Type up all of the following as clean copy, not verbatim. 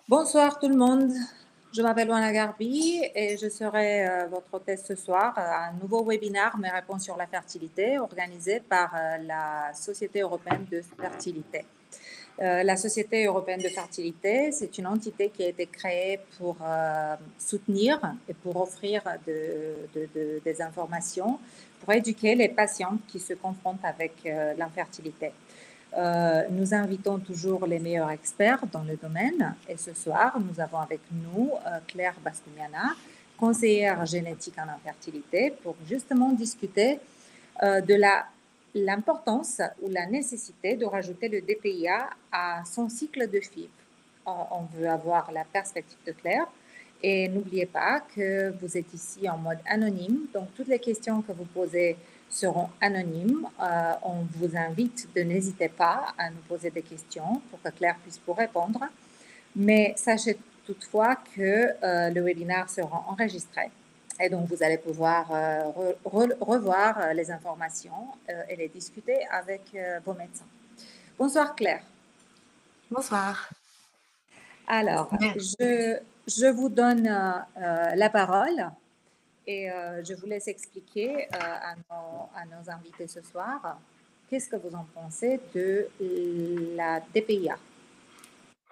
Bonsoir tout le monde. Je m'appelle Wana Garbi et je serai votre hôtesse ce soir à un nouveau webinaire Mes réponses sur la fertilité organisé par la Société européenne de fertilité. La Société européenne de fertilité, c'est une entité qui a été créée pour soutenir et pour offrir des informations, pour éduquer les patientes qui se confrontent avec l'infertilité. Nous invitons toujours les meilleurs experts dans le domaine et ce soir, nous avons avec nous Claire Bastumiana, conseillère génétique en infertilité, pour justement discuter de l'importance ou la nécessité de rajouter le DPIA à son cycle de FIV. On veut avoir la perspective de Claire. Et n'oubliez pas que vous êtes ici en mode anonyme, donc toutes les questions que vous posez seront anonymes. On vous invite de n'hésiter pas à nous poser des questions pour que Claire puisse vous répondre. Mais sachez toutefois que le webinaire sera enregistré. Et donc, vous allez pouvoir revoir les informations et les discuter avec vos médecins. Bonsoir Claire. Bonsoir. Alors, je vous donne la parole et je vous laisse expliquer à nos invités ce soir qu'est-ce que vous en pensez de la DPIA.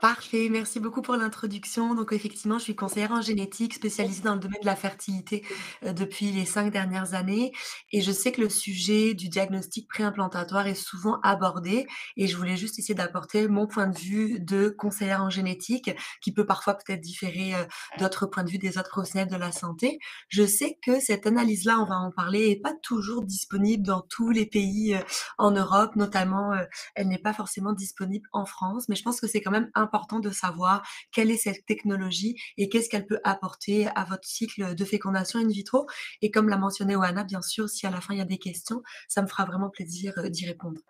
Parfait, merci beaucoup pour l'introduction. Donc effectivement, je suis conseillère en génétique spécialisée dans le domaine de la fertilité depuis les 5 dernières années et je sais que le sujet du diagnostic préimplantatoire est souvent abordé et je voulais juste essayer d'apporter mon point de vue de conseillère en génétique qui peut parfois peut-être différer d'autres points de vue des autres professionnels de la santé. Je sais que cette analyse-là, on va en parler, est pas toujours disponible dans tous les pays en Europe, notamment elle n'est pas forcément disponible en France, mais je pense que c'est quand même important de savoir quelle est cette technologie et qu'est-ce qu'elle peut apporter à votre cycle de fécondation in vitro. Et comme l'a mentionné Oana, bien sûr, si à la fin il y a des questions, ça me fera vraiment plaisir d'y répondre.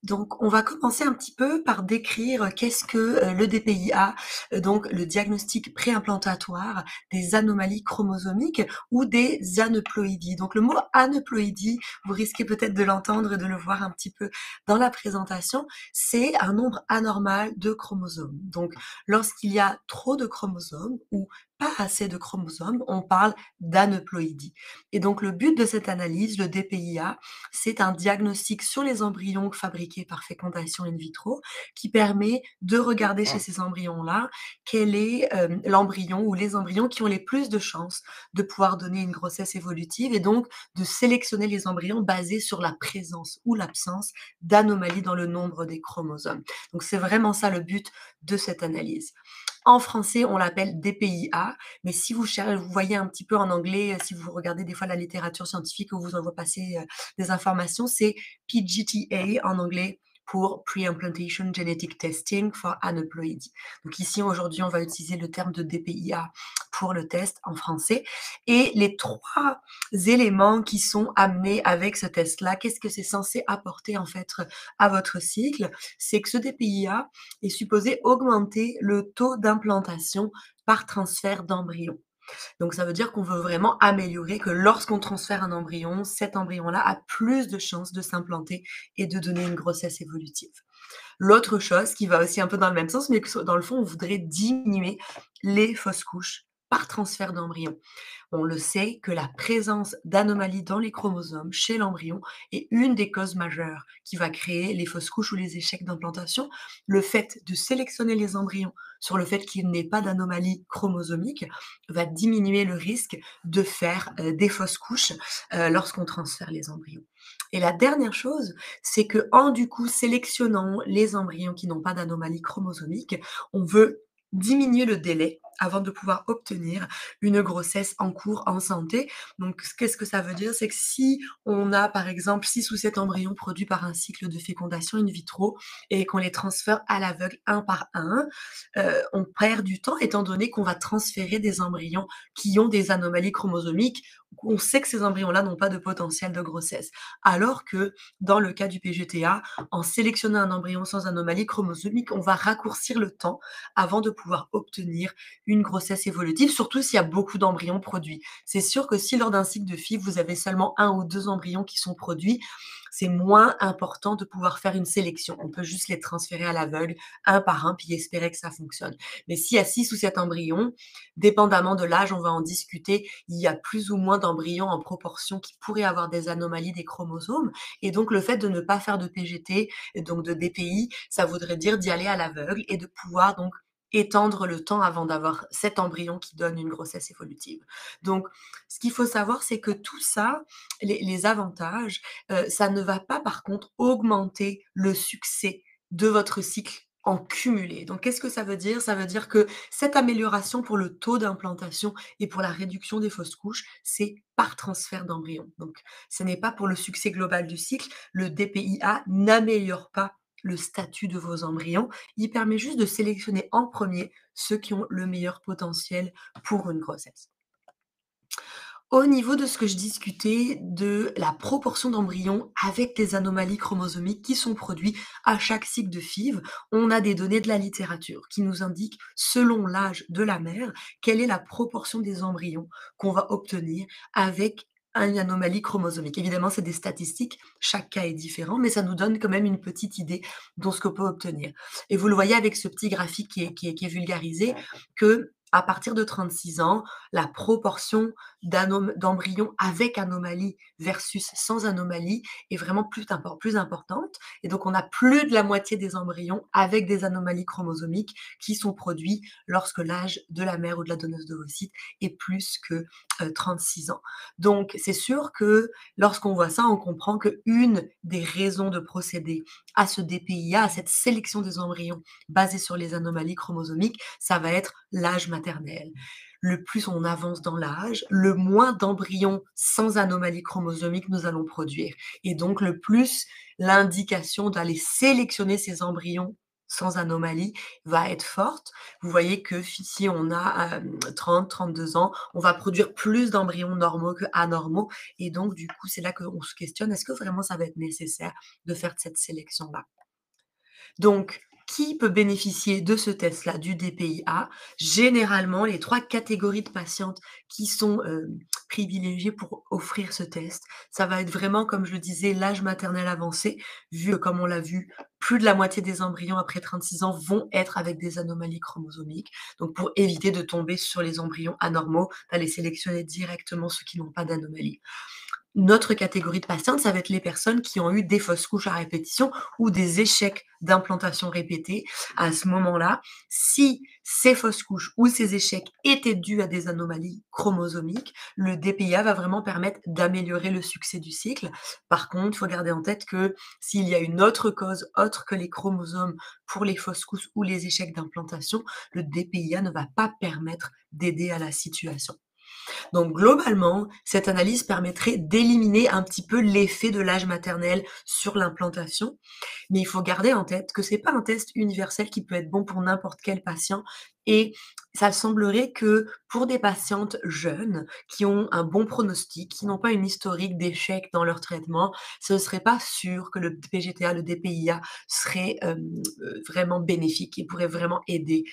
Donc, on va commencer un petit peu par décrire qu'est-ce que le DPIA, donc le diagnostic préimplantatoire des anomalies chromosomiques ou des aneuploïdies. Donc, le mot aneuploïdie, vous risquez peut-être de l'entendre et de le voir un petit peu dans la présentation, c'est un nombre anormal de chromosomes. Donc, lorsqu'il y a trop de chromosomes ou pas assez de chromosomes, on parle d'aneuploïdie. Et donc, le but de cette analyse, le DPIA, c'est un diagnostic sur les embryons fabriqués par fécondation in vitro qui permet de regarder chez ces embryons-là quel est l'embryon ou les embryons qui ont les plus de chances de pouvoir donner une grossesse évolutive et donc de sélectionner les embryons basés sur la présence ou l'absence d'anomalies dans le nombre des chromosomes. Donc c'est vraiment ça le but de cette analyse. En français, on l'appelle DPIA, mais si vous voyez un petit peu en anglais, si vous regardez des fois la littérature scientifique ou vous en voit passer des informations, c'est PGTA en anglais pour Pre-Implantation Genetic Testing for Aneuploidy. Donc ici, aujourd'hui, on va utiliser le terme de DPIA pour le test en français. Et les 3 éléments qui sont amenés avec ce test-là, qu'est-ce que c'est censé apporter en fait à votre cycle? C'est que ce DPIA est supposé augmenter le taux d'implantation par transfert d'embryon. Donc ça veut dire qu'on veut vraiment améliorer que lorsqu'on transfère un embryon, cet embryon-là a plus de chances de s'implanter et de donner une grossesse évolutive. L'autre chose qui va aussi un peu dans le même sens, mais que dans le fond, on voudrait diminuer les fausses couches par transfert d'embryon. On le sait que la présence d'anomalies dans les chromosomes chez l'embryon est une des causes majeures qui va créer les fausses couches ou les échecs d'implantation. Le fait de sélectionner les embryons sur le fait qu'il n'ait pas d'anomalie chromosomique va diminuer le risque de faire des fausses couches lorsqu'on transfère les embryons. Et la dernière chose, c'est que en du coup sélectionnant les embryons qui n'ont pas d'anomalie chromosomique, on veut diminuer le délai avant de pouvoir obtenir une grossesse en cours en santé. Donc, qu'est-ce que ça veut dire? C'est que si on a, par exemple, 6 ou 7 embryons produits par un cycle de fécondation in vitro et qu'on les transfère à l'aveugle un par un, on perd du temps étant donné qu'on va transférer des embryons qui ont des anomalies chromosomiques. On sait que ces embryons-là n'ont pas de potentiel de grossesse. Alors que dans le cas du PGTA, en sélectionnant un embryon sans anomalie chromosomique, on va raccourcir le temps avant de pouvoir obtenir une grossesse évolutive, surtout s'il y a beaucoup d'embryons produits. C'est sûr que si lors d'un cycle de FIV, vous avez seulement 1 ou 2 embryons qui sont produits, c'est moins important de pouvoir faire une sélection. On peut juste les transférer à l'aveugle, un par un, puis espérer que ça fonctionne. Mais s'il y a 6 ou 7 embryons, dépendamment de l'âge, on va en discuter, il y a plus ou moins d'embryons en proportion qui pourraient avoir des anomalies des chromosomes. Et donc, le fait de ne pas faire de PGT, et donc de DPI, ça voudrait dire d'y aller à l'aveugle et de pouvoir donc étendre le temps avant d'avoir cet embryon qui donne une grossesse évolutive. Donc, ce qu'il faut savoir, c'est que tout ça, les avantages, ça ne va pas par contre augmenter le succès de votre cycle en cumulé. Donc, qu'est-ce que ça veut dire? Ça veut dire que cette amélioration pour le taux d'implantation et pour la réduction des fausses couches, c'est par transfert d'embryon. Donc, ce n'est pas pour le succès global du cycle. Le DPIA n'améliore pas le statut de vos embryons. Il permet juste de sélectionner en premier ceux qui ont le meilleur potentiel pour une grossesse. Au niveau de ce que je discutais de la proportion d'embryons avec des anomalies chromosomiques qui sont produits à chaque cycle de FIV, on a des données de la littérature qui nous indiquent, selon l'âge de la mère, quelle est la proportion des embryons qu'on va obtenir avec une anomalie chromosomique. Évidemment, c'est des statistiques, chaque cas est différent, mais ça nous donne quand même une petite idée de ce qu'on peut obtenir. Et vous le voyez avec ce petit graphique qui est vulgarisé, que à partir de 36 ans, la proportion d'embryons avec anomalie versus sans anomalie est vraiment plus importante. Et donc, on a plus de la moitié des embryons avec des anomalies chromosomiques qui sont produits lorsque l'âge de la mère ou de la donneuse d'ovocytes est plus que 36 ans. Donc, c'est sûr que lorsqu'on voit ça, on comprend qu'une des raisons de procéder à ce DPIA, à cette sélection des embryons basée sur les anomalies chromosomiques, ça va être l'âge maternel. Le plus on avance dans l'âge, le moins d'embryons sans anomalie chromosomique nous allons produire. Et donc, le plus l'indication d'aller sélectionner ces embryons sans anomalie va être forte. Vous voyez que si on a 30, 32 ans, on va produire plus d'embryons normaux que anormaux. Et donc, du coup, c'est là qu'on se questionne, est-ce que vraiment ça va être nécessaire de faire cette sélection-là? Donc, qui peut bénéficier de ce test-là, du DPIA? Généralement, les 3 catégories de patientes qui sont, privilégiées pour offrir ce test, ça va être vraiment, comme je le disais, l'âge maternel avancé, vu, comme on l'a vu, plus de la moitié des embryons après 36 ans vont être avec des anomalies chromosomiques. Donc pour éviter de tomber sur les embryons anormaux, d'aller sélectionner directement ceux qui n'ont pas d'anomalie. Notre catégorie de patientes, ça va être les personnes qui ont eu des fausses couches à répétition ou des échecs d'implantation répétés. À ce moment-là, si ces fausses couches ou ces échecs étaient dus à des anomalies chromosomiques, le DPIA va vraiment permettre d'améliorer le succès du cycle. Par contre, il faut garder en tête que s'il y a une autre cause autre que les chromosomes pour les fausses couches ou les échecs d'implantation, le DPIA ne va pas permettre d'aider à la situation. Donc globalement, cette analyse permettrait d'éliminer un petit peu l'effet de l'âge maternel sur l'implantation, mais il faut garder en tête que c'est pas un test universel qui peut être bon pour n'importe quel patient et ça semblerait que pour des patientes jeunes qui ont un bon pronostic, qui n'ont pas une historique d'échec dans leur traitement, ce ne serait pas sûr que le PGTA, le DPIA serait vraiment bénéfique et pourrait vraiment aider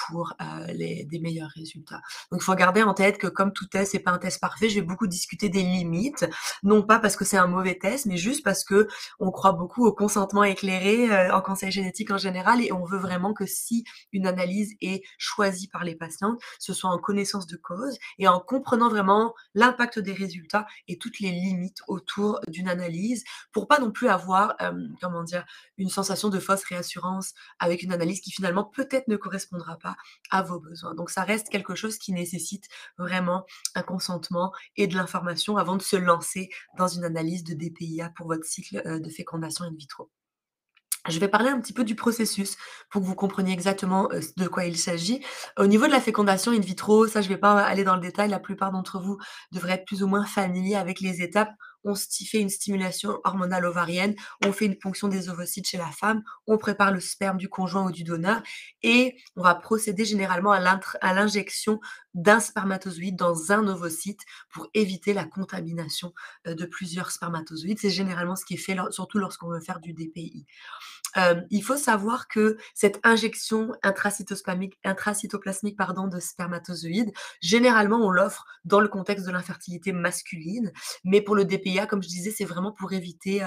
pour des meilleurs résultats. Donc, il faut garder en tête que comme tout test, c'est pas un test parfait. Je vais beaucoup discuter des limites, non pas parce que c'est un mauvais test, mais juste parce que on croit beaucoup au consentement éclairé en conseil génétique en général, et on veut vraiment que si une analyse est choisie par les patientes, ce soit en connaissance de cause et en comprenant vraiment l'impact des résultats et toutes les limites autour d'une analyse, pour pas non plus avoir, comment dire, une sensation de fausse réassurance avec une analyse qui finalement peut-être ne correspondra pas à vos besoins. Donc ça reste quelque chose qui nécessite vraiment un consentement et de l'information avant de se lancer dans une analyse de DPIA pour votre cycle de fécondation in vitro. Je vais parler un petit peu du processus pour que vous compreniez exactement de quoi il s'agit. Au niveau de la fécondation in vitro, ça je ne vais pas aller dans le détail, la plupart d'entre vous devraient être plus ou moins familiers avec les étapes. On fait une stimulation hormonale ovarienne, on fait une ponction des ovocytes chez la femme, on prépare le sperme du conjoint ou du donneur et on va procéder généralement à l'injection d'un spermatozoïde dans un ovocyte pour éviter la contamination de plusieurs spermatozoïdes. C'est généralement ce qui est fait, surtout lorsqu'on veut faire du DPI. Il faut savoir que cette injection intracytoplasmique de spermatozoïdes, généralement, on l'offre dans le contexte de l'infertilité masculine, mais pour le DPIA, comme je disais, c'est vraiment pour éviter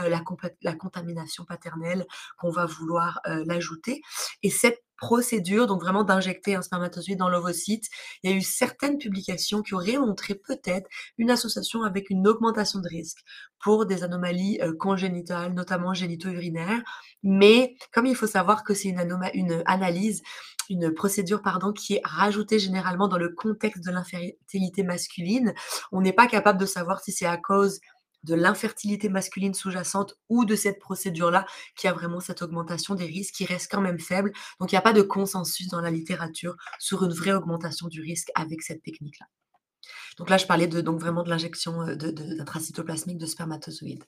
la contamination paternelle qu'on va vouloir l'ajouter. Et cette procédure, donc vraiment d'injecter un spermatozoïde dans l'ovocyte, il y a eu certaines publications qui auraient montré peut-être une association avec une augmentation de risque pour des anomalies congénitales, notamment génito-urinaires. Mais comme il faut savoir que c'est une analyse, une procédure pardon, qui est rajoutée généralement dans le contexte de l'infertilité masculine, on n'est pas capable de savoir si c'est à cause de l'infertilité masculine sous-jacente ou de cette procédure-là qui a vraiment cette augmentation des risques qui reste quand même faible. Donc il n'y a pas de consensus dans la littérature sur une vraie augmentation du risque avec cette technique-là. Donc là, je parlais donc vraiment de l'injection d'intracytoplasmique de spermatozoïdes.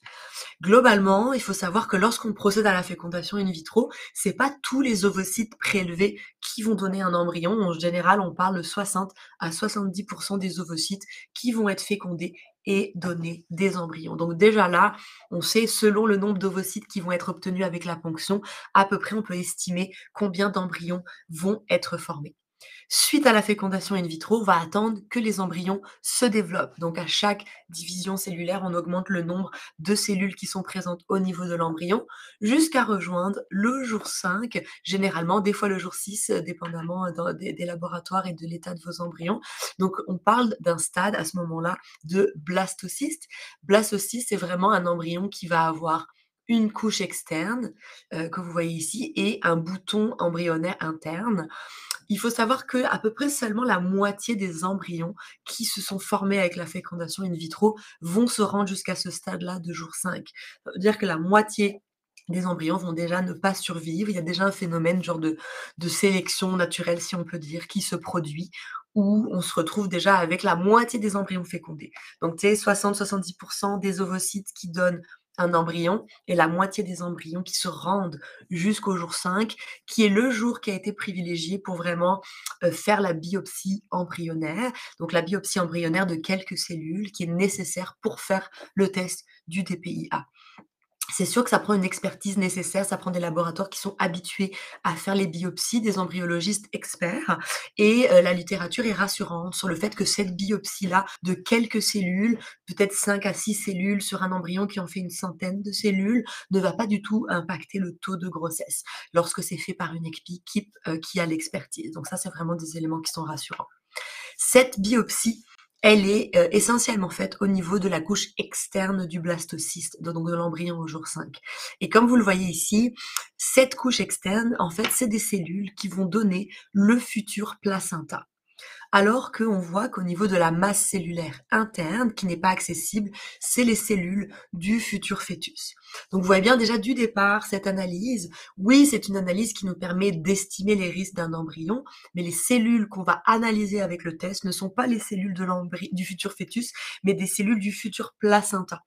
Globalement, il faut savoir que lorsqu'on procède à la fécondation in vitro, c'est pas tous les ovocytes prélevés qui vont donner un embryon. En général, on parle de 60 à 70% des ovocytes qui vont être fécondés et donner des embryons. Donc déjà là, on sait selon le nombre d'ovocytes qui vont être obtenus avec la ponction, à peu près on peut estimer combien d'embryons vont être formés. Suite à la fécondation in vitro, on va attendre que les embryons se développent. Donc à chaque division cellulaire, on augmente le nombre de cellules qui sont présentes au niveau de l'embryon jusqu'à rejoindre le jour 5, généralement des fois le jour 6, dépendamment des laboratoires et de l'état de vos embryons. Donc on parle d'un stade à ce moment-là de blastocyste. Blastocyste, c'est vraiment un embryon qui va avoir une couche externe que vous voyez ici et un bouton embryonnaire interne. Il faut savoir que à peu près seulement la moitié des embryons qui se sont formés avec la fécondation in vitro vont se rendre jusqu'à ce stade-là de jour 5. Ça veut dire que la moitié des embryons vont déjà ne pas survivre. Il y a déjà un phénomène genre de sélection naturelle, si on peut dire, qui se produit, où on se retrouve déjà avec la moitié des embryons fécondés. Donc, tu sais, 60-70% des ovocytes qui donnent un embryon et la moitié des embryons qui se rendent jusqu'au jour 5, qui est le jour qui a été privilégié pour vraiment faire la biopsie embryonnaire. Donc la biopsie embryonnaire de quelques cellules qui est nécessaire pour faire le test du DPIA. C'est sûr que ça prend une expertise nécessaire, ça prend des laboratoires qui sont habitués à faire les biopsies, des embryologistes experts et la littérature est rassurante sur le fait que cette biopsie-là de quelques cellules, peut-être 5 à 6 cellules sur un embryon qui en fait une centaine de cellules, ne va pas du tout impacter le taux de grossesse lorsque c'est fait par une équipe qui a l'expertise. Donc ça, c'est vraiment des éléments qui sont rassurants. Cette biopsie, elle est essentiellement faite au niveau de la couche externe du blastocyste, donc de l'embryon au jour 5. Et comme vous le voyez ici, cette couche externe, en fait, c'est des cellules qui vont donner le futur placenta. Alors qu'on voit qu'au niveau de la masse cellulaire interne, qui n'est pas accessible, c'est les cellules du futur fœtus. Donc vous voyez bien déjà du départ cette analyse. Oui, c'est une analyse qui nous permet d'estimer les risques d'un embryon, mais les cellules qu'on va analyser avec le test ne sont pas les cellules du futur fœtus, mais des cellules du futur placenta.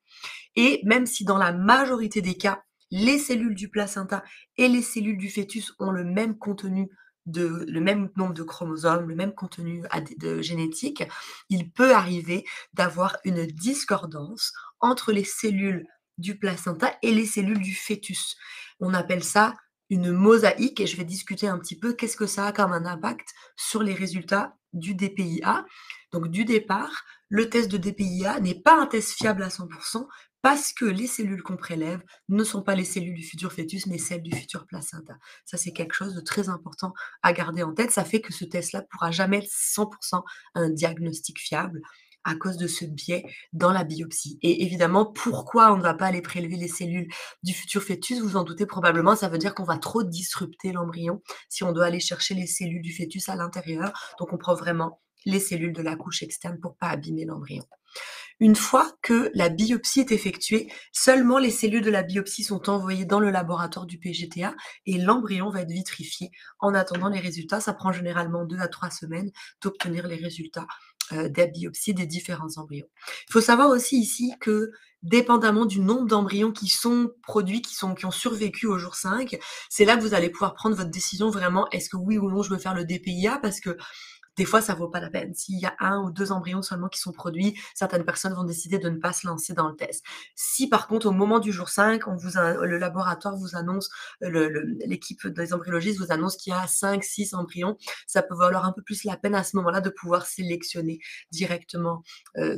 Et même si dans la majorité des cas, les cellules du placenta et les cellules du fœtus ont le même contenu le même nombre de chromosomes, le même contenu de génétique, il peut arriver d'avoir une discordance entre les cellules du placenta et les cellules du fœtus. On appelle ça une mosaïque et je vais discuter un petit peu qu'est-ce que ça a comme un impact sur les résultats du DPIA. Donc du départ, le test de DPIA n'est pas un test fiable à 100% parce que les cellules qu'on prélève ne sont pas les cellules du futur fœtus, mais celles du futur placenta. Ça, c'est quelque chose de très important à garder en tête. Ça fait que ce test-là ne pourra jamais être 100% un diagnostic fiable à cause de ce biais dans la biopsie. Et évidemment, pourquoi on ne va pas aller prélever les cellules du futur fœtus? Vous en doutez probablement, ça veut dire qu'on va trop disrupter l'embryon si on doit aller chercher les cellules du fœtus à l'intérieur. Donc, on prend vraiment les cellules de la couche externe pour pas abîmer l'embryon. Une fois que la biopsie est effectuée, seulement les cellules de la biopsie sont envoyées dans le laboratoire du PGTA et l'embryon va être vitrifié. En attendant les résultats, ça prend généralement 2 à 3 semaines d'obtenir les résultats des biopsies des différents embryons. Il faut savoir aussi ici que dépendamment du nombre d'embryons qui sont produits, qui ont survécu au jour 5, c'est là que vous allez pouvoir prendre votre décision vraiment, est-ce que oui ou non je veux faire le DPIA, parce que des fois, ça vaut pas la peine. S'il y a 1 ou 2 embryons seulement qui sont produits, certaines personnes vont décider de ne pas se lancer dans le test. Si par contre, au moment du jour 5, le laboratoire vous annonce, l'équipe des embryologistes vous annonce qu'il y a 5, 6 embryons, ça peut valoir un peu plus la peine à ce moment-là de pouvoir sélectionner directement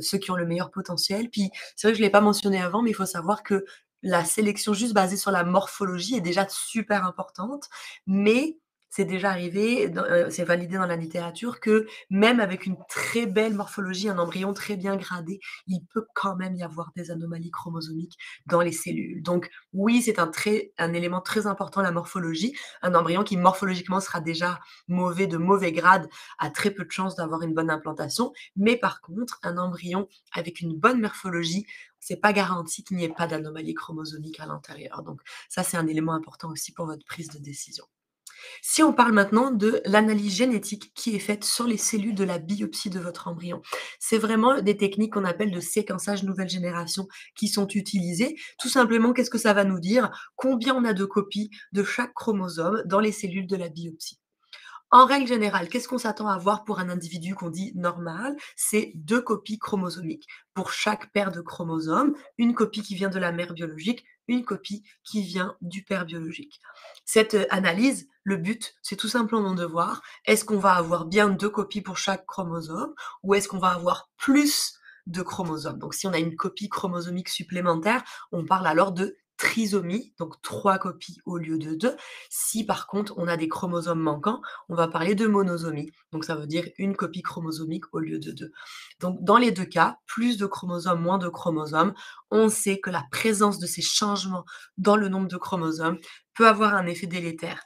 ceux qui ont le meilleur potentiel. Puis c'est vrai que je ne l'ai pas mentionné avant, mais il faut savoir que la sélection juste basée sur la morphologie est déjà super importante, mais c'est déjà arrivé, c'est validé dans la littérature que même avec une très belle morphologie, un embryon très bien gradé, il peut quand même y avoir des anomalies chromosomiques dans les cellules. Donc oui, c'est un élément très important, la morphologie. Un embryon qui morphologiquement sera déjà mauvais, de mauvais grade, a très peu de chances d'avoir une bonne implantation. Mais par contre, un embryon avec une bonne morphologie, c'est pas garanti qu'il n'y ait pas d'anomalie chromosomique à l'intérieur. Donc ça, c'est un élément important aussi pour votre prise de décision. Si on parle maintenant de l'analyse génétique qui est faite sur les cellules de la biopsie de votre embryon, c'est vraiment des techniques qu'on appelle de séquençage nouvelle génération qui sont utilisées. Tout simplement, qu'est-ce que ça va nous dire? Combien on a de copies de chaque chromosome dans les cellules de la biopsie. En règle générale, qu'est-ce qu'on s'attend à voir pour un individu qu'on dit normal? C'est 2 copies chromosomiques. Pour chaque paire de chromosomes, une copie qui vient de la mère biologique, une copie qui vient du père biologique. Cette analyse, le but, c'est tout simplement de voir, est-ce qu'on va avoir bien 2 copies pour chaque chromosome ou est-ce qu'on va avoir plus de chromosomes? Donc si on a une copie chromosomique supplémentaire, on parle alors de trisomie, donc 3 copies au lieu de 2. Si par contre on a des chromosomes manquants, on va parler de monosomie. Donc ça veut dire une copie chromosomique au lieu de 2. Donc dans les 2 cas, plus de chromosomes, moins de chromosomes, on sait que la présence de ces changements dans le nombre de chromosomes peut avoir un effet délétère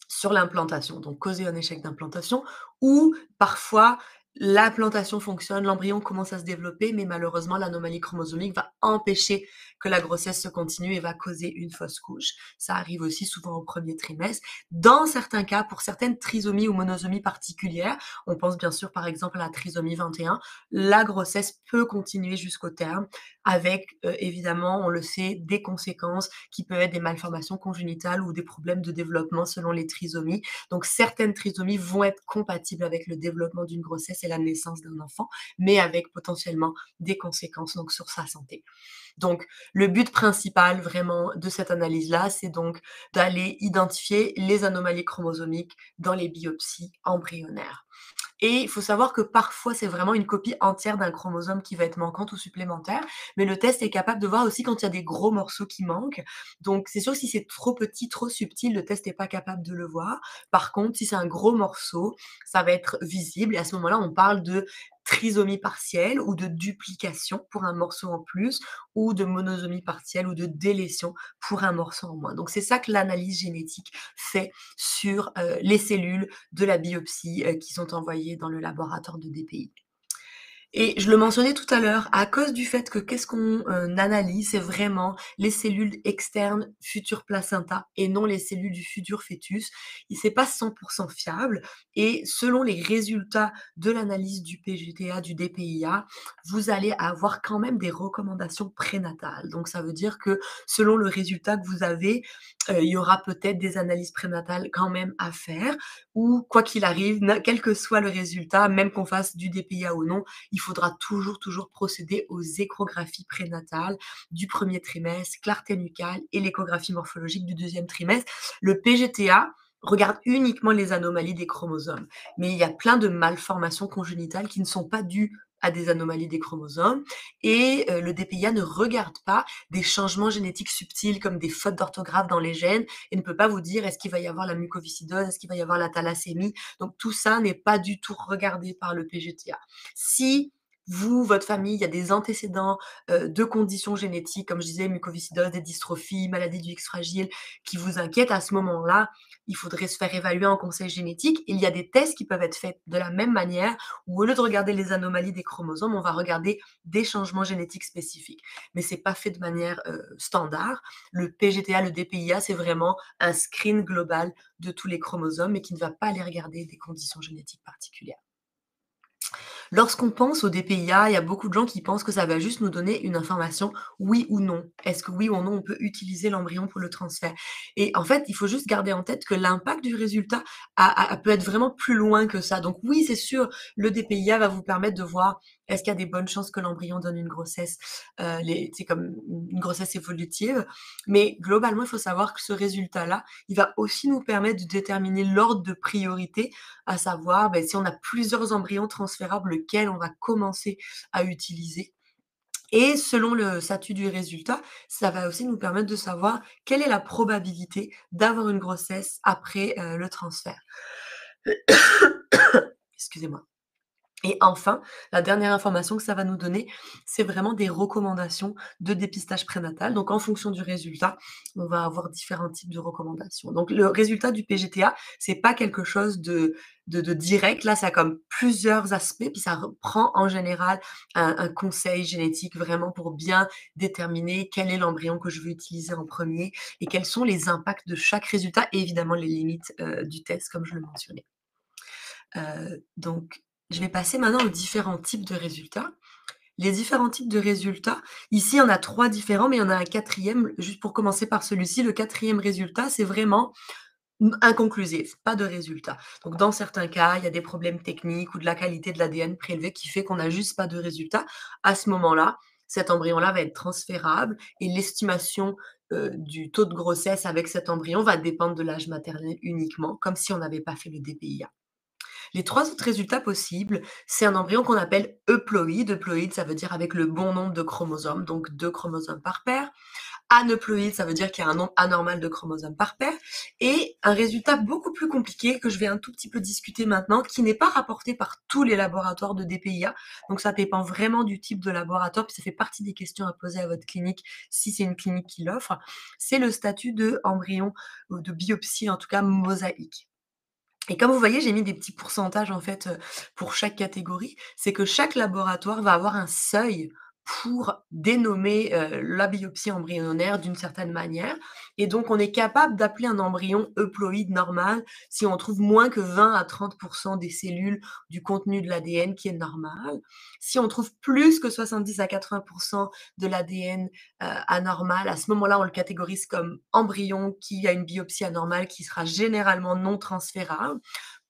sur l'implantation, donc causer un échec d'implantation, ou parfois l'implantation fonctionne, l'embryon commence à se développer, mais malheureusement l'anomalie chromosomique va empêcher que la grossesse se continue et va causer une fausse couche. Ça arrive aussi souvent au premier trimestre. Dans certains cas, pour certaines trisomies ou monosomies particulières, on pense bien sûr par exemple à la trisomie 21, la grossesse peut continuer jusqu'au terme avec évidemment, on le sait, des conséquences qui peuvent être des malformations congénitales ou des problèmes de développement selon les trisomies. Donc certaines trisomies vont être compatibles avec le développement d'une grossesse et la naissance d'un enfant, mais avec potentiellement des conséquences donc sur sa santé. Donc le but principal vraiment de cette analyse-là, c'est donc d'aller identifier les anomalies chromosomiques dans les biopsies embryonnaires. Et il faut savoir que parfois, c'est vraiment une copie entière d'un chromosome qui va être manquante ou supplémentaire, mais le test est capable de voir aussi quand il y a des gros morceaux qui manquent. Donc c'est sûr, si c'est trop petit, trop subtil, le test n'est pas capable de le voir. Par contre, si c'est un gros morceau, ça va être visible et à ce moment-là, on parle de trisomie partielle ou de duplication pour un morceau en plus ou de monosomie partielle ou de délétion pour un morceau en moins. Donc c'est ça que l'analyse génétique fait sur les cellules de la biopsie qui sont envoyées dans le laboratoire de DPI. Et je le mentionnais tout à l'heure, à cause du fait que qu'est-ce qu'on analyse, c'est vraiment les cellules externes futur placenta et non les cellules du futur fœtus. Et c'est pas 100% fiable. Et selon les résultats de l'analyse du PGTA, du DPIA, vous allez avoir quand même des recommandations prénatales. Donc ça veut dire que selon le résultat que vous avez, il y aura peut-être des analyses prénatales quand même à faire. Ou quoi qu'il arrive, quel que soit le résultat, même qu'on fasse du DPIA ou non, il faudra toujours procéder aux échographies prénatales du premier trimestre, clarté nucale et l'échographie morphologique du deuxième trimestre. Le PGTA regarde uniquement les anomalies des chromosomes, mais il y a plein de malformations congénitales qui ne sont pas dues à des anomalies des chromosomes et le DPIA ne regarde pas des changements génétiques subtils comme des fautes d'orthographe dans les gènes et ne peut pas vous dire est-ce qu'il va y avoir la mucoviscidose, est-ce qu'il va y avoir la thalassémie. Donc tout ça n'est pas du tout regardé par le PGTA. Si vous, votre famille, il y a des antécédents de conditions génétiques, comme je disais, mucoviscidose, des dystrophies, maladie du X fragile, qui vous inquiètent, à ce moment-là, il faudrait se faire évaluer en conseil génétique. Il y a des tests qui peuvent être faits de la même manière, où au lieu de regarder les anomalies des chromosomes, on va regarder des changements génétiques spécifiques. Mais c'est pas fait de manière standard. Le PGTA, le DPIA, c'est vraiment un screen global de tous les chromosomes, mais qui ne va pas aller regarder des conditions génétiques particulières. Lorsqu'on pense au DPIA, il y a beaucoup de gens qui pensent que ça va juste nous donner une information oui ou non. Est-ce que oui ou non on peut utiliser l'embryon pour le transfert? Et en fait, il faut juste garder en tête que l'impact du résultat peut être vraiment plus loin que ça. Donc oui, c'est sûr, le DPIA va vous permettre de voir est-ce qu'il y a des bonnes chances que l'embryon donne une grossesse, c'est comme une grossesse évolutive. Mais globalement, il faut savoir que ce résultat-là, il va aussi nous permettre de déterminer l'ordre de priorité, à savoir, si on a plusieurs embryons transférables, lequel on va commencer à utiliser. Et selon le statut du résultat, ça va aussi nous permettre de savoir quelle est la probabilité d'avoir une grossesse après, le transfert. Excusez-moi. Et enfin, la dernière information que ça va nous donner, c'est vraiment des recommandations de dépistage prénatal. Donc en fonction du résultat, on va avoir différents types de recommandations. Donc le résultat du PGTA, c'est pas quelque chose de direct. Là, ça a comme plusieurs aspects, puis ça reprend en général un conseil génétique vraiment pour bien déterminer quel est l'embryon que je veux utiliser en premier et quels sont les impacts de chaque résultat et évidemment les limites, du test comme je le mentionnais. Donc, je vais passer maintenant aux différents types de résultats. Les différents types de résultats, ici, il y en a 3 différents, mais il y en a un quatrième. Juste pour commencer par celui-ci, le quatrième résultat, c'est vraiment inconclusif, pas de résultat. Donc dans certains cas, il y a des problèmes techniques ou de la qualité de l'ADN prélevé qui fait qu'on n'a juste pas de résultat. À ce moment-là, cet embryon-là va être transférable et l'estimation, du taux de grossesse avec cet embryon va dépendre de l'âge maternel uniquement, comme si on n'avait pas fait le DPIA. Les 3 autres résultats possibles, c'est un embryon qu'on appelle euploïde. Euploïde, ça veut dire avec le bon nombre de chromosomes, donc 2 chromosomes par paire. Aneuploïde, ça veut dire qu'il y a un nombre anormal de chromosomes par paire. Et un résultat beaucoup plus compliqué que je vais un tout petit peu discuter maintenant, qui n'est pas rapporté par tous les laboratoires de DPIA. Donc ça dépend vraiment du type de laboratoire, puis ça fait partie des questions à poser à votre clinique si c'est une clinique qui l'offre. C'est le statut de embryon ou de biopsie, en tout cas mosaïque. Et comme vous voyez, j'ai mis des petits pourcentages en fait, pour chaque catégorie. C'est que chaque laboratoire va avoir un seuil pour dénommer, la biopsie embryonnaire d'une certaine manière et donc on est capable d'appeler un embryon euploïde normal si on trouve moins que 20 à 30 des cellules du contenu de l'ADN qui est normal. Si on trouve plus que 70 à 80 de l'ADN, anormal, à ce moment-là, on le catégorise comme embryon qui a une biopsie anormale qui sera généralement non transférable.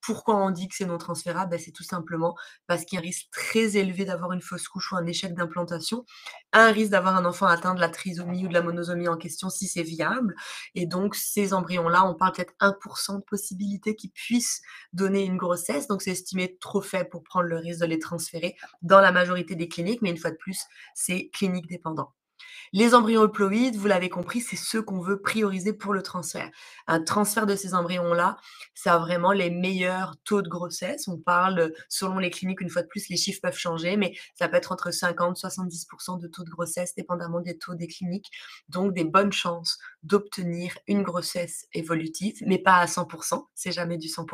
Pourquoi on dit que c'est non transférable? C'est tout simplement parce qu'il y a un risque très élevé d'avoir une fausse couche ou un échec d'implantation, un risque d'avoir un enfant atteint de la trisomie ou de la monosomie en question si c'est viable et donc ces embryons-là, on parle peut-être 1 de possibilité qu'ils puissent donner une grossesse, donc c'est estimé trop faible pour prendre le risque de les transférer dans la majorité des cliniques, mais une fois de plus, c'est clinique dépendant. Les embryons euploïdes, vous l'avez compris, c'est ceux qu'on veut prioriser pour le transfert. Un transfert de ces embryons-là, ça a vraiment les meilleurs taux de grossesse. On parle, selon les cliniques, une fois de plus, les chiffres peuvent changer, mais ça peut être entre 50 70 de taux de grossesse, dépendamment des taux des cliniques. Donc des bonnes chances d'obtenir une grossesse évolutive, mais pas à 100 c'est jamais du 100.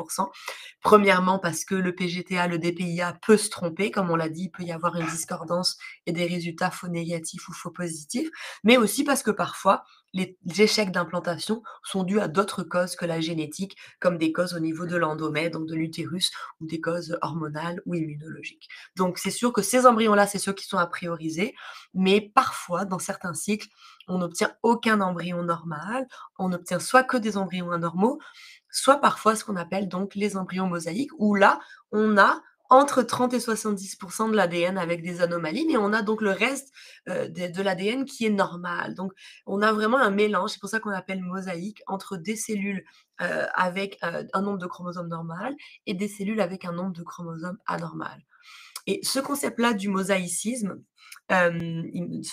Premièrement, parce que le PGTA, le DPIA peut se tromper, comme on l'a dit, il peut y avoir une discordance et des résultats faux négatifs ou faux positifs, mais aussi parce que parfois, les échecs d'implantation sont dus à d'autres causes que la génétique, comme des causes au niveau de l'endomètre, donc de l'utérus, ou des causes hormonales ou immunologiques. Donc c'est sûr que ces embryons-là, c'est ceux qui sont à prioriser, mais parfois, dans certains cycles, on n'obtient aucun embryon normal, on obtient soit que des embryons anormaux, soit parfois ce qu'on appelle donc les embryons mosaïques, où là, on a entre 30 et 70 de l'ADN avec des anomalies, mais on a donc le reste de l'ADN qui est normal. Donc, on a vraiment un mélange, c'est pour ça qu'on appelle mosaïque, entre des cellules avec un nombre de chromosomes normal et des cellules avec un nombre de chromosomes anormal. Et ce concept-là du mosaïcisme,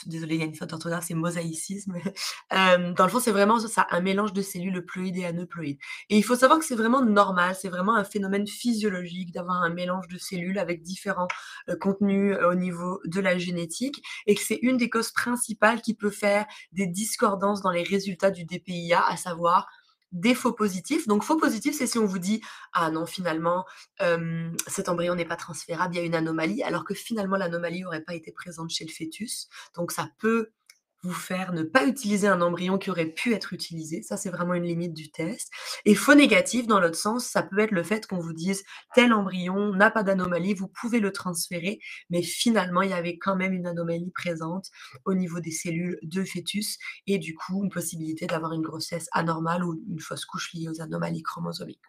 désolée, il y a une faute d'orthographe, c'est mosaïcisme. Dans le fond, c'est vraiment ça, un mélange de cellules euploïdes et aneuploïdes. Et il faut savoir que c'est vraiment normal, c'est vraiment un phénomène physiologique d'avoir un mélange de cellules avec différents, contenus, au niveau de la génétique et que c'est une des causes principales qui peut faire des discordances dans les résultats du DPIA, à savoir des faux positifs. Donc faux positifs, c'est si on vous dit: «Ah non, finalement, cet embryon n'est pas transférable, il y a une anomalie», alors que finalement l'anomalie n'aurait pas été présente chez le fœtus. Donc ça peut vous faire ne pas utiliser un embryon qui aurait pu être utilisé. Ça, c'est vraiment une limite du test. Et faux négatif, dans l'autre sens, ça peut être le fait qu'on vous dise: «Tel embryon n'a pas d'anomalie, vous pouvez le transférer», mais finalement, il y avait quand même une anomalie présente au niveau des cellules de fœtus et du coup, une possibilité d'avoir une grossesse anormale ou une fausse couche liée aux anomalies chromosomiques.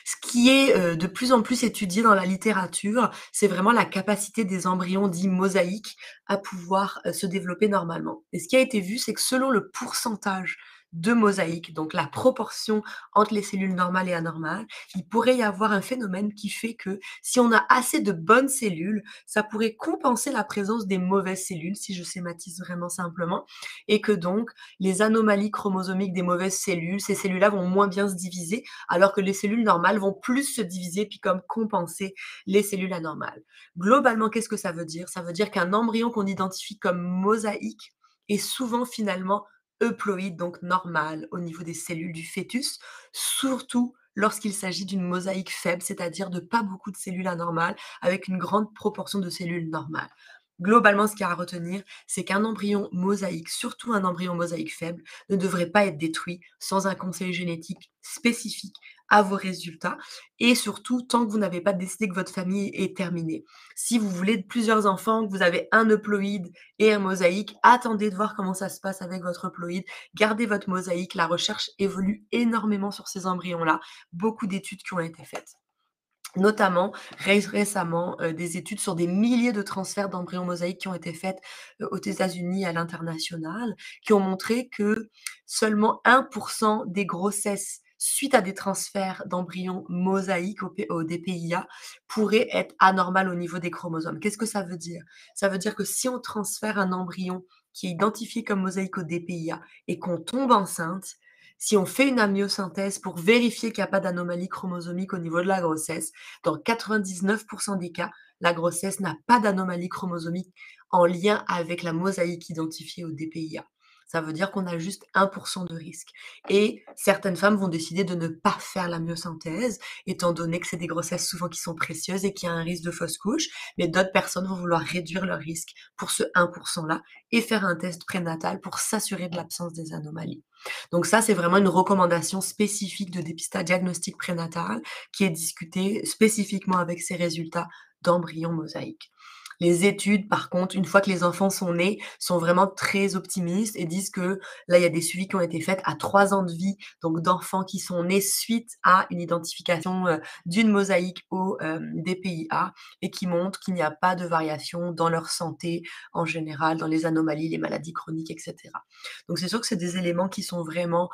Ce qui est, de plus en plus étudié dans la littérature, c'est vraiment la capacité des embryons dits mosaïques à pouvoir, se développer normalement. Et ce qui a été vu, c'est que selon le pourcentage de mosaïques, donc la proportion entre les cellules normales et anormales, il pourrait y avoir un phénomène qui fait que si on a assez de bonnes cellules, ça pourrait compenser la présence des mauvaises cellules, si je schématise vraiment simplement, et que donc les anomalies chromosomiques des mauvaises cellules, ces cellules-là vont moins bien se diviser alors que les cellules normales vont plus se diviser puis comme compenser les cellules anormales. Globalement, qu'est-ce que ça veut dire? Ça veut dire qu'un embryon qu'on identifie comme mosaïque est souvent finalement euploïde, donc normal au niveau des cellules du fœtus, surtout lorsqu'il s'agit d'une mosaïque faible, c'est-à-dire de pas beaucoup de cellules anormales avec une grande proportion de cellules normales. Globalement, ce qu'il y a à retenir, c'est qu'un embryon mosaïque, surtout un embryon mosaïque faible, ne devrait pas être détruit sans un conseil génétique spécifique à vos résultats et surtout tant que vous n'avez pas décidé que votre famille est terminée. Si vous voulez plusieurs enfants, que vous avez un euploïde et un mosaïque, attendez de voir comment ça se passe avec votre euploïde, gardez votre mosaïque, la recherche évolue énormément sur ces embryons-là, beaucoup d'études qui ont été faites. Notamment, récemment, des études sur des milliers de transferts d'embryons mosaïques qui ont été faites, aux États-Unis et à l'international, qui ont montré que seulement 1 des grossesses suite à des transferts d'embryons mosaïques au DPIA pourraient être anormales au niveau des chromosomes. Qu'est-ce que ça veut dire? Ça veut dire que si on transfère un embryon qui est identifié comme mosaïque au DPIA et qu'on tombe enceinte, si on fait une amniosynthèse pour vérifier qu'il n'y a pas d'anomalie chromosomique au niveau de la grossesse, dans 99 des cas, la grossesse n'a pas d'anomalie chromosomique en lien avec la mosaïque identifiée au DPIA. Ça veut dire qu'on a juste 1 de risque et certaines femmes vont décider de ne pas faire la myosynthèse, étant donné que c'est des grossesses souvent qui sont précieuses et qu'il y a un risque de fausse couche, mais d'autres personnes vont vouloir réduire leur risque pour ce 1 là et faire un test prénatal pour s'assurer de l'absence des anomalies. Donc ça, c'est vraiment une recommandation spécifique de dépistage diagnostic prénatal qui est discutée spécifiquement avec ces résultats d'embryons mosaïques. Les études, par contre, une fois que les enfants sont nés, sont vraiment très optimistes et disent que là, il y a des suivis qui ont été faits à 3 ans de vie, donc d'enfants qui sont nés suite à une identification, d'une mosaïque au, DPIA et qui montrent qu'il n'y a pas de variation dans leur santé en général, dans les anomalies, les maladies chroniques et cetera. Donc c'est sûr que c'est des éléments qui sont vraiment,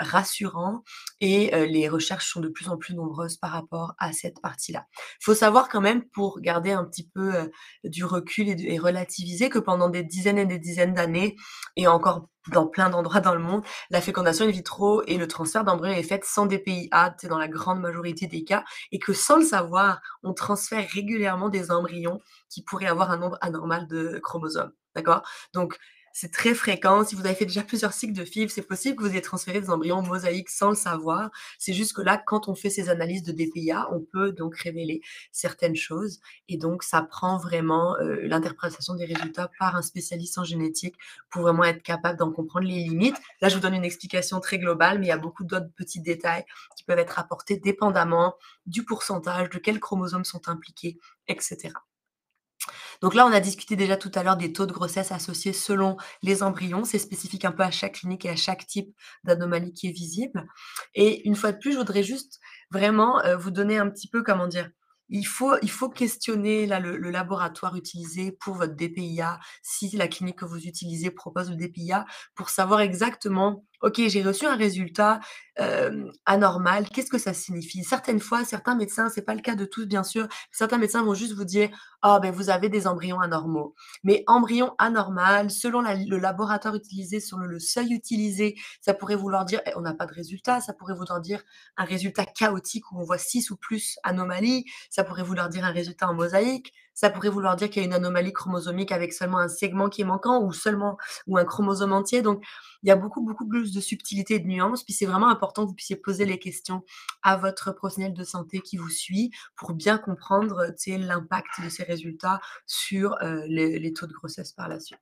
rassurants et les recherches sont de plus en plus nombreuses par rapport à cette partie-là. Il faut savoir quand même pour garder un petit peu, du recul et relativiser que pendant des dizaines et des dizaines d'années et encore dans plein d'endroits dans le monde, la fécondation in vitro et le transfert d'embryons est faite sans DPIA, tu sais, dans la grande majorité des cas et que sans le savoir, on transfère régulièrement des embryons qui pourraient avoir un nombre anormal de chromosomes, d'accord? Donc c'est très fréquent. Si vous avez fait déjà plusieurs cycles de FIV, c'est possible que vous ayez transféré des embryons mosaïques sans le savoir. C'est juste que là, quand on fait ces analyses de DPIA, on peut donc révéler certaines choses et donc ça prend vraiment, l'interprétation des résultats par un spécialiste en génétique pour vraiment être capable d'en comprendre les limites. Là, je vous donne une explication très globale, mais il y a beaucoup d'autres petits détails qui peuvent être apportés dépendamment du pourcentage, de quels chromosomes sont impliqués et cetera. Donc là, on a discuté déjà tout à l'heure des taux de grossesse associés selon les embryons. C'est spécifique un peu à chaque clinique et à chaque type d'anomalie qui est visible. Et une fois de plus, je voudrais juste vraiment vous donner un petit peu, comment dire, il faut questionner là, le laboratoire utilisé pour votre DPIA, si la clinique que vous utilisez propose le DPIA, pour savoir exactement, OK, j'ai reçu un résultat anormal, qu'est-ce que ça signifie? Certaines fois, certains médecins, c'est pas le cas de tous bien sûr, certains médecins vont juste vous dire: «Ah ben vous avez des embryons anormaux». Mais embryon anormal, selon le laboratoire utilisé, selon le seuil utilisé, ça pourrait vouloir dire: «On n'a pas de résultat», ça pourrait vouloir dire un résultat chaotique où on voit 6 ou plus anomalies, ça pourrait vouloir dire un résultat en mosaïque, ça pourrait vouloir dire qu'il y a une anomalie chromosomique avec seulement un segment qui est manquant ou un chromosome entier. Donc il y a beaucoup, beaucoup plus de subtilité et de nuances. Puis c'est vraiment important que vous puissiez poser les questions à votre professionnel de santé qui vous suit pour bien comprendre, tu sais, l'impact de ces résultats sur, les taux de grossesse par la suite.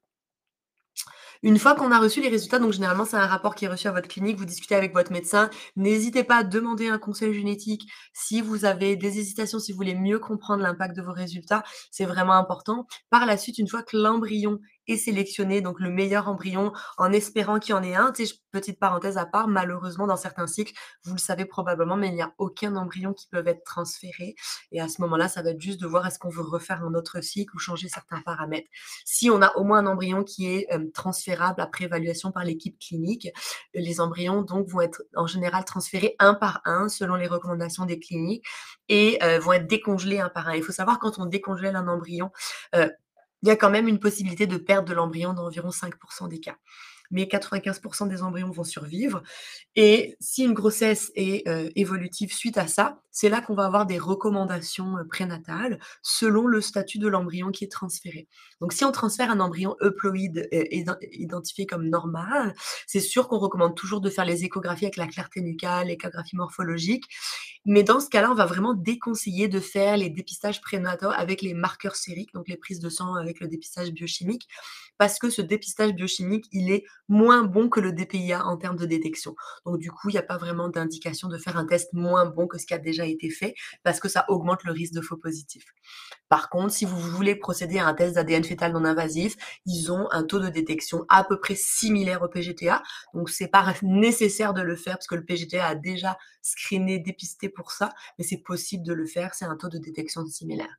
Une fois qu'on a reçu les résultats, donc généralement, c'est un rapport qui est reçu à votre clinique, vous discutez avec votre médecin. N'hésitez pas à demander un conseil génétique si vous avez des hésitations, si vous voulez mieux comprendre l'impact de vos résultats, c'est vraiment important. Par la suite, une fois que l'embryon est sélectionné, donc le meilleur embryon, en espérant qu'il y en ait un, tu sais, petite parenthèse à part, malheureusement, dans certains cycles, vous le savez probablement, mais il n'y a aucun embryon qui peut être transféré. Et à ce moment-là, ça va être juste de voir est-ce qu'on veut refaire un autre cycle ou changer certains paramètres. Si on a au moins un embryon qui est transférable après évaluation par l'équipe clinique, les embryons donc vont être en général transférés un par un selon les recommandations des cliniques et vont être décongelés un par un. Il faut savoir quand on décongèle un embryon, euh, il y a quand même une possibilité de perte de l'embryon d'environ 5% des cas. Mais 95% des embryons vont survivre. Et si une grossesse est évolutive suite à ça, c'est là qu'on va avoir des recommandations prénatales selon le statut de l'embryon qui est transféré. Donc si on transfère un embryon euploïde identifié comme normal, c'est sûr qu'on recommande toujours de faire les échographies avec la clarté nucale, l'échographie morphologique. Mais dans ce cas-là, on va vraiment déconseiller de faire les dépistages prénataux avec les marqueurs sériques, donc les prises de sang avec le dépistage biochimique, parce que ce dépistage biochimique, il est moins bon que le DPIA en termes de détection. Donc du coup, il n'y a pas vraiment d'indication de faire un test moins bon que ce qui a déjà été fait, parce que ça augmente le risque de faux positifs. Par contre, si vous voulez procéder à un test d'ADN fœtal non invasif, ils ont un taux de détection à peu près similaire au PGTA. Donc, c'est pas nécessaire de le faire parce que le PGTA a déjà screené, dépisté pour ça, mais c'est possible de le faire. C'est un taux de détection similaire.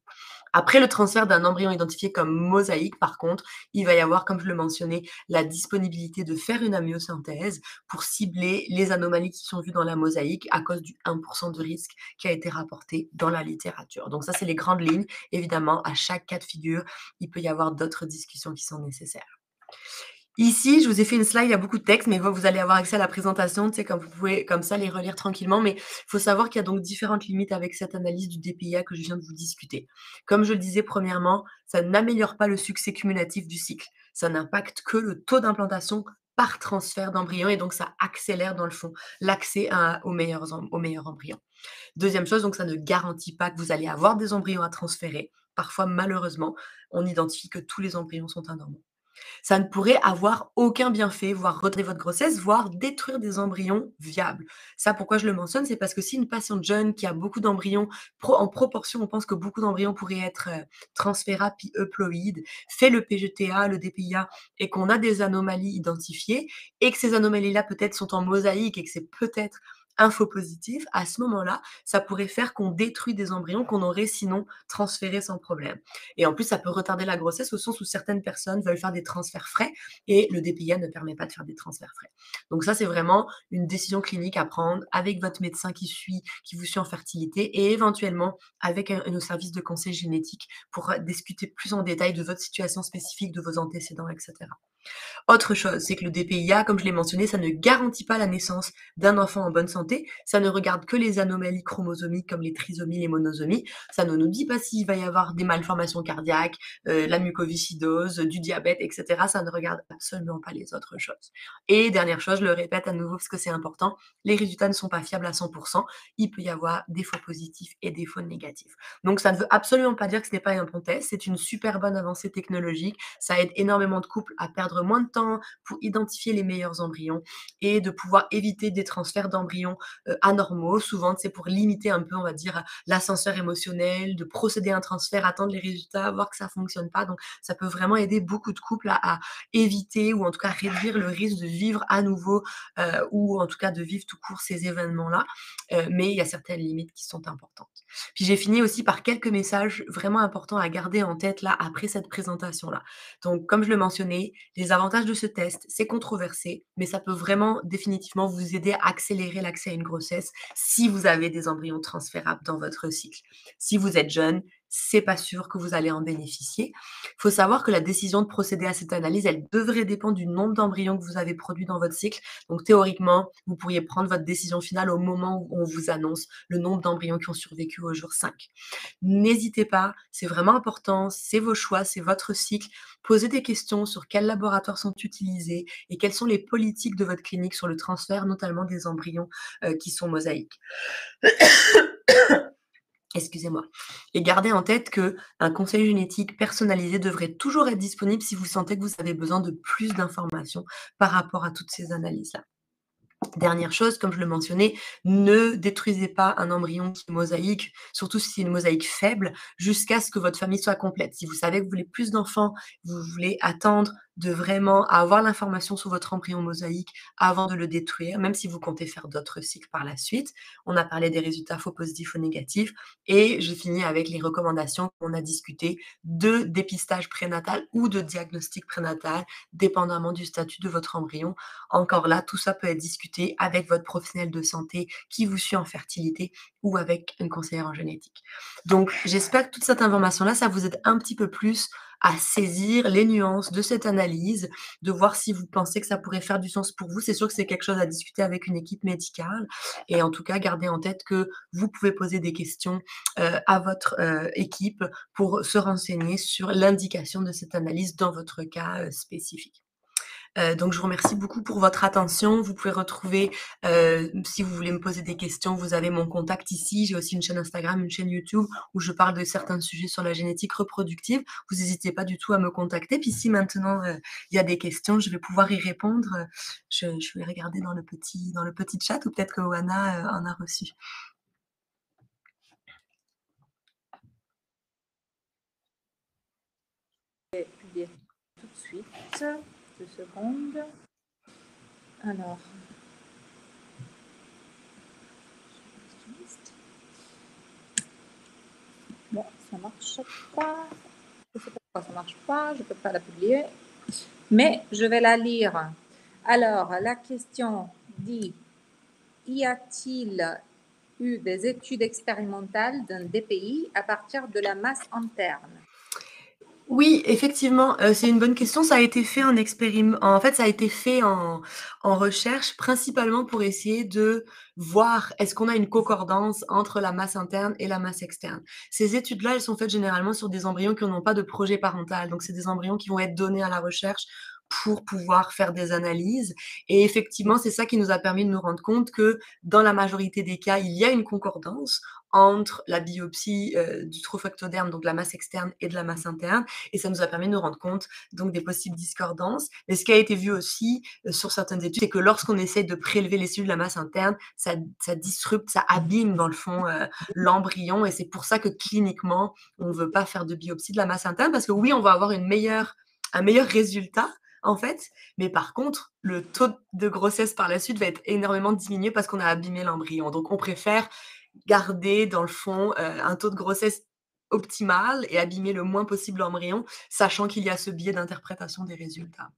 Après le transfert d'un embryon identifié comme mosaïque, par contre, il va y avoir, comme je le mentionnais, la disponibilité de faire une amyosynthèse pour cibler les anomalies qui sont vues dans la mosaïque à cause du 1% de risque qui a été rapporté dans la littérature. Donc ça, c'est les grandes lignes. Évidemment, à chaque cas de figure, il peut y avoir d'autres discussions qui sont nécessaires. Ici, je vous ai fait une slide, il y a beaucoup de texte, mais vous allez avoir accès à la présentation, tu sais, comme vous pouvez comme ça les relire tranquillement. Mais il faut savoir qu'il y a donc différentes limites avec cette analyse du DPIA que je viens de vous discuter. Comme je le disais premièrement, ça n'améliore pas le succès cumulatif du cycle. Ça n'impacte que le taux d'implantation par transfert d'embryon et donc ça accélère dans le fond l'accès aux meilleurs embryons. Deuxième chose, donc ça ne garantit pas que vous allez avoir des embryons à transférer. Parfois, malheureusement, on identifie que tous les embryons sont anormaux. Ça ne pourrait avoir aucun bienfait, voire retarder votre grossesse, voire détruire des embryons viables. Ça, pourquoi je le mentionne, c'est parce que si une patiente jeune qui a beaucoup d'embryons, en proportion, on pense que beaucoup d'embryons pourraient être transférables puis euploïdes, fait le PGTA, le DPIA, et qu'on a des anomalies identifiées, et que ces anomalies-là peut-être sont en mosaïque et que c'est peut-être un faux positif, à ce moment-là, ça pourrait faire qu'on détruit des embryons qu'on aurait sinon transférés sans problème. Et en plus, ça peut retarder la grossesse au sens où certaines personnes veulent faire des transferts frais et le DPIA ne permet pas de faire des transferts frais. Donc ça, c'est vraiment une décision clinique à prendre avec votre médecin qui vous suit en fertilité et éventuellement avec nos services de conseil génétique pour discuter plus en détail de votre situation spécifique, de vos antécédents, etc. Autre chose, c'est que le DPIA, comme je l'ai mentionné, ça ne garantit pas la naissance d'un enfant en bonne santé. Ça ne regarde que les anomalies chromosomiques comme les trisomies, les monosomies. Ça ne nous dit pas s'il va y avoir des malformations cardiaques, la mucoviscidose, du diabète, etc. Ça ne regarde absolument pas les autres choses. Et dernière chose, je le répète à nouveau parce que c'est important, les résultats ne sont pas fiables à 100%. Il peut y avoir des faux positifs et des faux négatifs. Donc ça ne veut absolument pas dire que ce n'est pas un bon test. C'est une super bonne avancée technologique. Ça aide énormément de couples à perdre moins de temps pour identifier les meilleurs embryons et de pouvoir éviter des transferts d'embryons anormaux. Souvent, c'est pour limiter un peu, on va dire, l'ascenseur émotionnel, de procéder à un transfert, attendre les résultats, voir que ça fonctionne pas. Donc, ça peut vraiment aider beaucoup de couples à éviter ou en tout cas réduire le risque de vivre à nouveau ou en tout cas de vivre tout court ces événements-là. Mais il y a certaines limites qui sont importantes. Puis j'ai fini aussi par quelques messages vraiment importants à garder en tête là après cette présentation-là. Donc, comme je le mentionnais, les avantages de ce test, c'est controversé, mais ça peut vraiment définitivement vous aider à accélérer l'accès à une grossesse si vous avez des embryons transférables dans votre cycle. Si vous êtes jeune, c'est pas sûr que vous allez en bénéficier. Il faut savoir que la décision de procéder à cette analyse, elle devrait dépendre du nombre d'embryons que vous avez produits dans votre cycle. Donc théoriquement, vous pourriez prendre votre décision finale au moment où on vous annonce le nombre d'embryons qui ont survécu au jour 5. N'hésitez pas, c'est vraiment important, c'est vos choix, c'est votre cycle. Posez des questions sur quels laboratoires sont utilisés et quelles sont les politiques de votre clinique sur le transfert, notamment des embryons qui sont mosaïques. Excusez-moi. Et gardez en tête qu'un conseil génétique personnalisé devrait toujours être disponible si vous sentez que vous avez besoin de plus d'informations par rapport à toutes ces analyses-là. Dernière chose, comme je le mentionnais, ne détruisez pas un embryon qui est mosaïque, surtout si c'est une mosaïque faible, jusqu'à ce que votre famille soit complète. Si vous savez que vous voulez plus d'enfants, vous voulez attendre de vraiment avoir l'information sur votre embryon mosaïque avant de le détruire, même si vous comptez faire d'autres cycles par la suite. On a parlé des résultats faux positifs ou négatifs et je finis avec les recommandations qu'on a discutées de dépistage prénatal ou de diagnostic prénatal, dépendamment du statut de votre embryon. Encore là, tout ça peut être discuté avec votre professionnel de santé qui vous suit en fertilité ou avec une conseillère en génétique. Donc, j'espère que toute cette information-là, ça vous aide un petit peu plus à saisir les nuances de cette analyse, de voir si vous pensez que ça pourrait faire du sens pour vous. C'est sûr que c'est quelque chose à discuter avec une équipe médicale et en tout cas, gardez en tête que vous pouvez poser des questions à votre équipe pour se renseigner sur l'indication de cette analyse dans votre cas spécifique. Donc je vous remercie beaucoup pour votre attention. Vous pouvez retrouver, si vous voulez me poser des questions, vous avez mon contact ici. J'ai aussi une chaîne Instagram, une chaîne YouTube où je parle de certains sujets sur la génétique reproductive. Vous n'hésitez pas du tout à me contacter. Puis si maintenant, il y a des questions, je vais pouvoir y répondre. Je vais regarder dans le petit chat ou peut-être que Oana, en a reçu. Je vais publier tout de suite. 2 secondes. Alors, bon, ça marche pas. Je sais pas pourquoi ça marche pas. Je peux pas la publier, mais je vais la lire. Alors, la question dit: y a-t-il eu des études expérimentales d'un DPI à partir de la masse interne? Oui, effectivement, c'est une bonne question. Ça a été fait en fait, ça a été fait en recherche principalement pour essayer de voir est-ce qu'on a une concordance entre la masse interne et la masse externe. Ces études-là, elles sont faites généralement sur des embryons qui n'ont pas de projet parental. Donc c'est des embryons qui vont être donnés à la recherche pour pouvoir faire des analyses et effectivement, c'est ça qui nous a permis de nous rendre compte que dans la majorité des cas, il y a une concordance entre la biopsie, du trophectoderme, donc de la masse externe et de la masse interne et ça nous a permis de nous rendre compte donc des possibles discordances. Mais ce qui a été vu aussi sur certaines études, c'est que lorsqu'on essaie de prélever les cellules de la masse interne, ça disrupte, ça abîme dans le fond l'embryon et c'est pour ça que cliniquement, on ne veut pas faire de biopsie de la masse interne parce que oui, on va avoir un meilleur résultat en fait, mais par contre, le taux de grossesse par la suite va être énormément diminué parce qu'on a abîmé l'embryon. Donc on préfère garder dans le fond un taux de grossesse optimale et abîmer le moins possible l'embryon, sachant qu'il y a ce biais d'interprétation des résultats.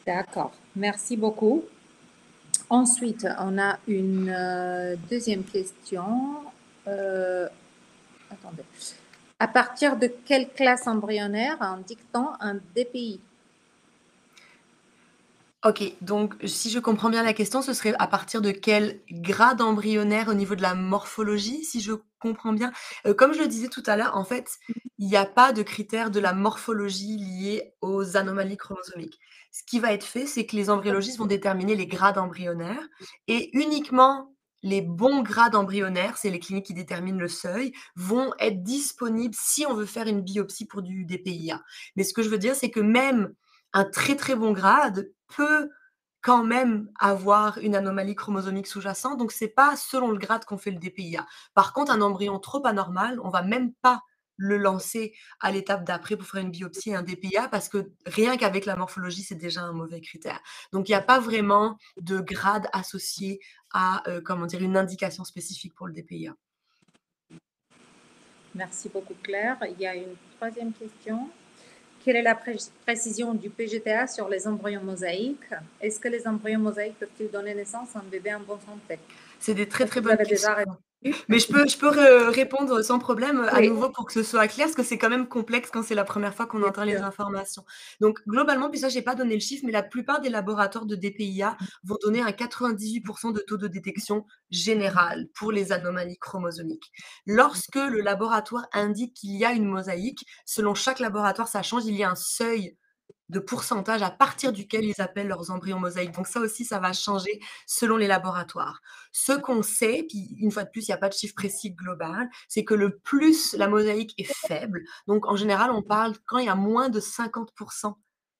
D'accord, merci beaucoup. Ensuite, on a une deuxième question. Attendez. À partir de quelle classe embryonnaire indique-t-on un DPI? OK, donc si je comprends bien la question, ce serait à partir de quel grade embryonnaire au niveau de la morphologie, si je comprends bien? Comme je le disais tout à l'heure, en fait, il n'y a pas de critère de la morphologie lié aux anomalies chromosomiques. Ce qui va être fait, c'est que les embryologistes vont déterminer les grades embryonnaires et uniquement les bons grades embryonnaires, c'est les cliniques qui déterminent le seuil, vont être disponibles si on veut faire une biopsie pour du DPIA. Mais ce que je veux dire, c'est que même un très, très bon grade peut quand même avoir une anomalie chromosomique sous-jacente, donc c'est pas selon le grade qu'on fait le DPIA. Par contre, un embryon trop anormal, on va même pas le lancer à l'étape d'après pour faire une biopsie et un DPIA parce que rien qu'avec la morphologie, c'est déjà un mauvais critère. Donc il y a pas vraiment de grade associé à, comment dire, une indication spécifique pour le DPIA. Merci beaucoup, Claire. Il y a une troisième question. Quelle est la précision du PGTA sur les embryons mosaïques? Est-ce que les embryons mosaïques peuvent-ils donner naissance à un bébé en bonne santé? C'est des très, très Vous bonnes avez questions. déjà répondu. Mais je peux répondre sans problème à Oui, nouveau pour que ce soit clair, parce que c'est quand même complexe quand c'est la première fois qu'on bien entend les sûr. informations. Donc globalement, puis ça, j'ai pas donné le chiffre, mais la plupart des laboratoires de DPIA vont donner un 98% de taux de détection général pour les anomalies chromosomiques. Lorsque le laboratoire indique qu'il y a une mosaïque, selon chaque laboratoire, ça change, il y a un seuil de pourcentage à partir duquel ils appellent leurs embryons mosaïques. Donc ça aussi, ça va changer selon les laboratoires. Ce qu'on sait, puis une fois de plus, il y a pas de chiffre précis global, c'est que le plus la mosaïque est faible, donc en général, on parle quand il y a moins de 50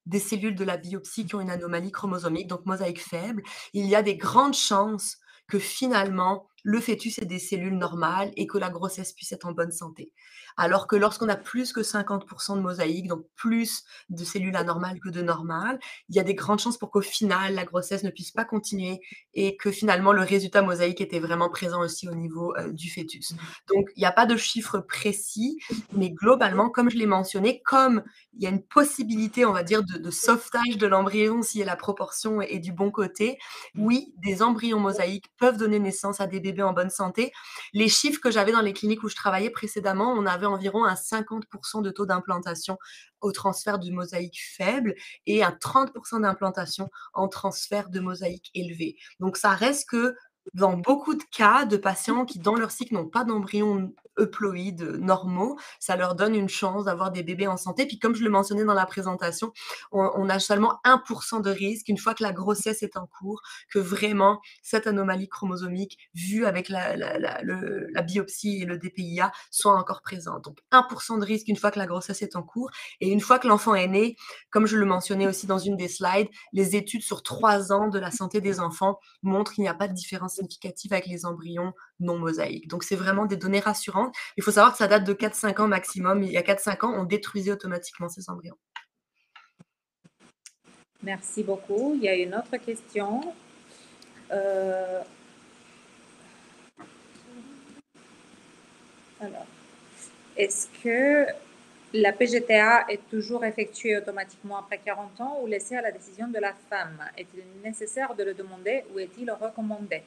des cellules de la biopsie qui ont une anomalie chromosomique, donc mosaïque faible, il y a des grandes chances que finalement, le fœtus ait des cellules normales et que la grossesse puisse être en bonne santé. Alors que lorsqu'on a plus que 50 de mosaïque, donc plus de cellules anormales que de normales, il y a des grandes chances pour qu'au final, la grossesse ne puisse pas continuer et que finalement, le résultat mosaïque était vraiment présent aussi au niveau, du fœtus. Donc il y a pas de chiffre précis, mais globalement, comme je l'ai mentionné, comme il y a une possibilité, on va dire, de sauvetage de l'embryon si la proportion est du bon côté, oui, des embryons mosaïques peuvent donner naissance à des bébés en bonne santé. Les chiffres que j'avais dans les cliniques où je travaillais précédemment, on avait environ un 50 de taux d'implantation au transfert de mosaïque faible et un 30 d'implantation en transfert de mosaïque élevé. Donc ça reste que dans beaucoup de cas de patients qui, dans leur cycle, n'ont pas d'embryons euploïdes normaux, ça leur donne une chance d'avoir des bébés en santé. Puis comme je le mentionnais dans la présentation, on a seulement 1 de risque, une fois que la grossesse est en cours, que vraiment cette anomalie chromosomique, vue avec la biopsie et le DPIA, soit encore présente. Donc 1 de risque une fois que la grossesse est en cours. Et une fois que l'enfant est né, comme je le mentionnais aussi dans une des slides, les études sur 3 ans de la santé des enfants montrent qu'il n'y a pas de différence significative avec les embryons non mosaïques. Donc c'est vraiment des données rassurantes. Il faut savoir que ça date de 4-5 ans maximum. Il y a 4-5 ans, on détruisait automatiquement ces embryons. Merci beaucoup. Il y a une autre question. Alors, est-ce que la PGTA est toujours effectuée automatiquement après 40 ans ou laissée à la décision de la femme? Est-il nécessaire de le demander ou est-il recommandé?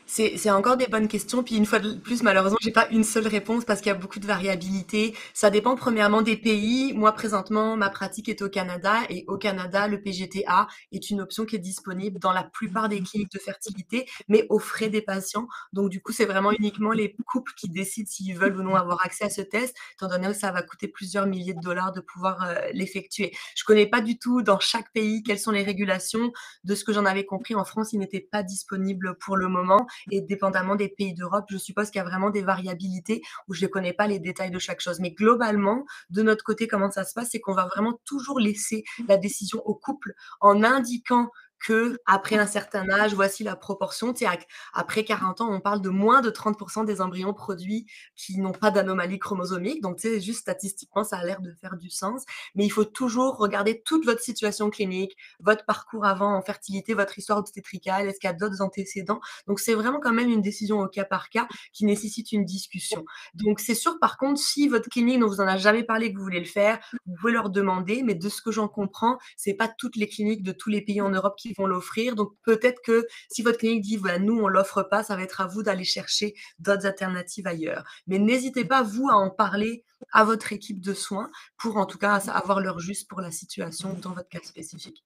C'est encore des bonnes questions. Puis une fois de plus, malheureusement, j'ai pas une seule réponse parce qu'il y a beaucoup de variabilité. Ça dépend premièrement des pays. Moi, présentement, ma pratique est au Canada et au Canada, le PGTA est une option qui est disponible dans la plupart des cliniques de fertilité, mais aux frais des patients. Donc, du coup, c'est vraiment uniquement les couples qui décident s'ils veulent ou non avoir accès à ce test, étant donné que ça va coûter plusieurs milliers de dollars de pouvoir l'effectuer. Je connais pas du tout dans chaque pays quelles sont les régulations. De ce que j'en avais compris, en France, il n'était pas disponible pour le moment et dépendamment des pays d'Europe, je suppose qu'il y a vraiment des variabilités où je ne connais pas les détails de chaque chose. Mais globalement, de notre côté, comment ça se passe, c'est qu'on va vraiment toujours laisser la décision au couple en indiquant que après un certain âge, voici la proportion. Tu sais, après 40 ans, on parle de moins de 30 des embryons produits qui n'ont pas d'anomalie chromosomique. Donc, tu sais, juste statistiquement, ça a l'air de faire du sens. Mais il faut toujours regarder toute votre situation clinique, votre parcours avant en fertilité, votre histoire obstétricale, est-ce qu'il y a d'autres antécédents. Donc, c'est vraiment quand même une décision au cas par cas qui nécessite une discussion. Donc, c'est sûr, par contre, si votre clinique ne vous en a jamais parlé que vous voulez le faire, vous pouvez leur demander, mais de ce que j'en comprends, c'est pas toutes les cliniques de tous les pays en Europe qui vont l'offrir. Donc, peut-être que si votre clinique dit, voilà, nous, on l'offre pas, ça va être à vous d'aller chercher d'autres alternatives ailleurs. Mais n'hésitez pas, vous, à en parler à votre équipe de soins pour, en tout cas, avoir leur juste pour la situation dans votre cas spécifique.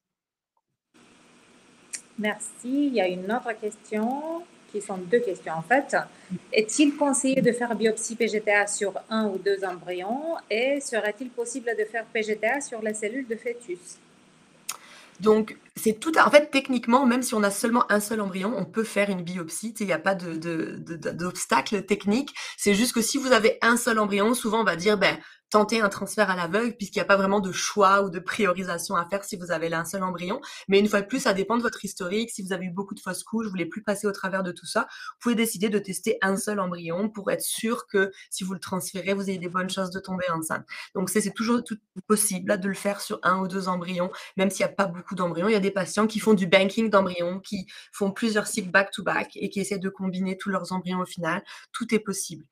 Merci. Il y a une autre question, qui sont deux questions en fait. Est-il conseillé de faire biopsie PGTA sur un ou deux embryons et serait-il possible de faire PGTA sur les cellules de fœtus? Donc, c'est tout en fait, techniquement, même si on a seulement un seul embryon, on peut faire une biopsie. Tu sais, il y a pas d'obstacle technique. C'est juste que si vous avez un seul embryon, souvent on va dire, ben, tentez un transfert à l'aveugle puisqu'il y a pas vraiment de choix ou de priorisation à faire si vous avez là un seul embryon. Mais une fois de plus, ça dépend de votre historique. Si vous avez eu beaucoup de fausses couches, vous voulez plus passer au travers de tout ça, vous pouvez décider de tester un seul embryon pour être sûr que si vous le transférez, vous ayez des bonnes chances de tomber enceinte. Donc c'est toujours tout possible là de le faire sur un ou deux embryons même s'il n'y a pas beaucoup d'embryons. Il y a des patients qui font du banking d'embryons, qui font plusieurs cycles back-to-back et qui essaient de combiner tous leurs embryons au final. Tout est possible.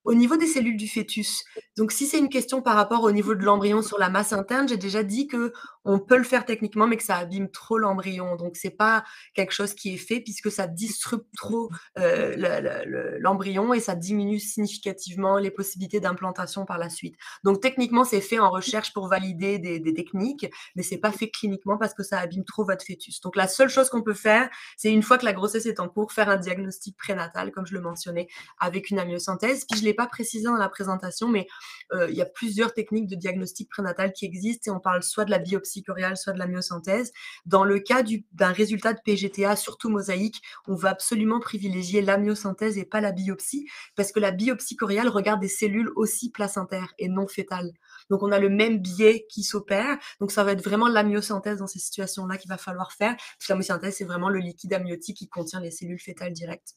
Au niveau des cellules du fœtus, donc si c'est une question par rapport au niveau de l'embryon sur la masse interne, j'ai déjà dit que on peut le faire techniquement, mais que ça abîme trop l'embryon. Donc c'est pas quelque chose qui est fait puisque ça disrupte trop l'embryon et ça diminue significativement les possibilités d'implantation par la suite. Donc techniquement, c'est fait en recherche pour valider des techniques, mais c'est pas fait cliniquement parce que ça abîme trop votre fœtus. Donc la seule chose qu'on peut faire, c'est une fois que la grossesse est en cours, faire un diagnostic prénatal, comme je le mentionnais, avec une amniosynthèse. Puis je l'ai l'ai pas précisé dans la présentation, mais il y a plusieurs techniques de diagnostic prénatal qui existent et on parle soit de la biopsie choriale, soit de la myosynthèse. Dans le cas d'un résultat de PGTA, surtout mosaïque, on va absolument privilégier la myosynthèse et pas la biopsie, parce que la biopsie choriale regarde des cellules aussi placentaires et non fétales. Donc on a le même biais qui s'opère, donc ça va être vraiment la myosynthèse dans ces situations-là qu'il va falloir faire, parce que la myosynthèse, c'est vraiment le liquide amniotique qui contient les cellules fétales directes.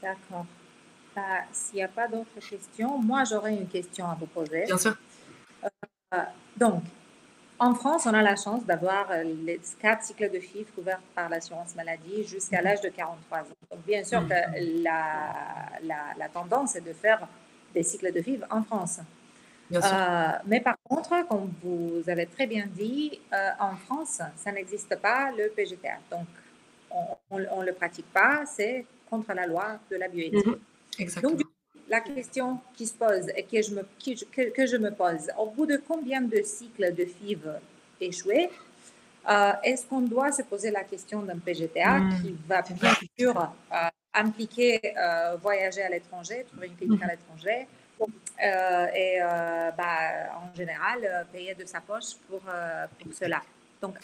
D'accord. S'il n'y a pas d'autres questions, moi j'aurais une question à vous poser. Bien sûr. Donc, en France, on a la chance d'avoir les 4 cycles de FIV couverts par l'assurance maladie jusqu'à l'âge de 43 ans. Donc, bien sûr que la tendance est de faire des cycles de FIV en France. Bien sûr. Mais par contre, comme vous avez très bien dit, en France, ça n'existe pas le PGTA. Donc, on ne le pratique pas, c'est contre la loi de la bioéthique. Exactement. Donc, la question qui se pose et que je me pose, au bout de combien de cycles de FIV échoués, est-ce qu'on doit se poser la question d'un PGTA qui va bien sûr impliquer voyager à l'étranger, trouver une clinique à l'étranger et en général payer de sa poche pour cela. Donc,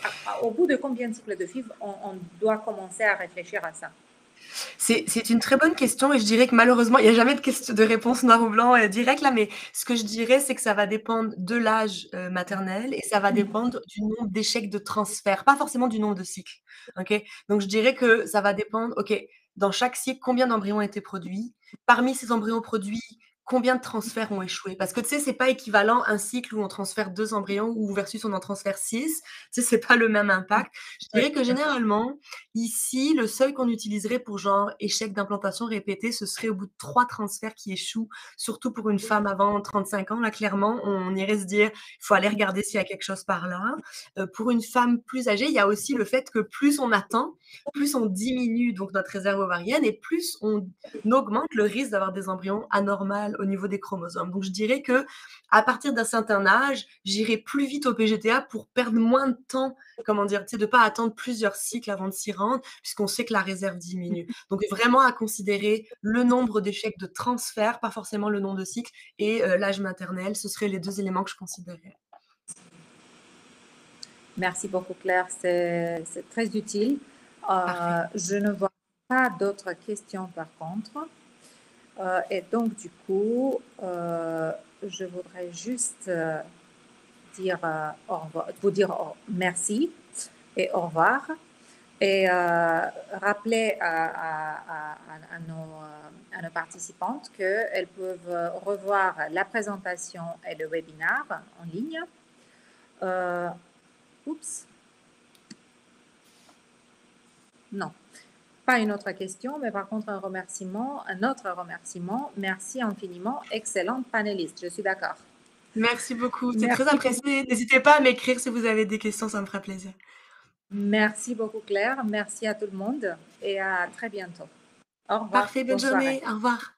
au bout de combien de cycles de FIV on doit commencer à réfléchir à ça? C'est une très bonne question et je dirais que malheureusement, il n'y a jamais de réponse noir ou blanc directe là, mais ce que je dirais, c'est que ça va dépendre de l'âge maternel et ça va dépendre du nombre d'échecs de transfert, pas forcément du nombre de cycles. Okay, donc je dirais que ça va dépendre, OK, dans chaque cycle, combien d'embryons ont été produits? Parmi ces embryons produits, combien de transferts ont échoué? Parce que tu sais, c'est pas équivalent un cycle où on transfère 2 embryons ou versus on en transfère 6. Tu sais, c'est pas le même impact. Je dirais que généralement, ici, le seuil qu'on utiliserait pour genre échec d'implantation répété, ce serait au bout de 3 transferts qui échouent, surtout pour une femme avant 35 ans. Là, clairement, on irait se dire, il faut aller regarder s'il y a quelque chose par là. Pour une femme plus âgée, il y a aussi le fait que plus on attend, plus on diminue donc notre réserve ovarienne et plus on augmente le risque d'avoir des embryons anormaux au niveau des chromosomes. Donc, je dirais que à partir d'un certain âge, j'irai plus vite au PGTA pour perdre moins de temps, comment dire, tu sais, de pas attendre plusieurs cycles avant de s'y rendre, puisqu'on sait que la réserve diminue. Donc, vraiment à considérer le nombre d'échecs de transfert, pas forcément le nombre de cycles, et l'âge maternel, ce seraient les 2 éléments que je considérerais. Merci beaucoup, Claire. C'est très utile. Je ne vois pas d'autres questions par contre. Et donc, du coup, je voudrais juste dire, vous dire merci et au revoir. Et rappeler à nos participantes qu'elles peuvent revoir la présentation et le webinaire en ligne. Oups. Non, pas une autre question, mais par contre un autre remerciement. Merci infiniment, excellente panéliste, je suis d'accord. Merci beaucoup, c'est très apprécié. N'hésitez pas à m'écrire si vous avez des questions, ça me fera plaisir. Merci beaucoup Claire, merci à tout le monde et à très bientôt. Au revoir. Parfait, bonne journée, au revoir.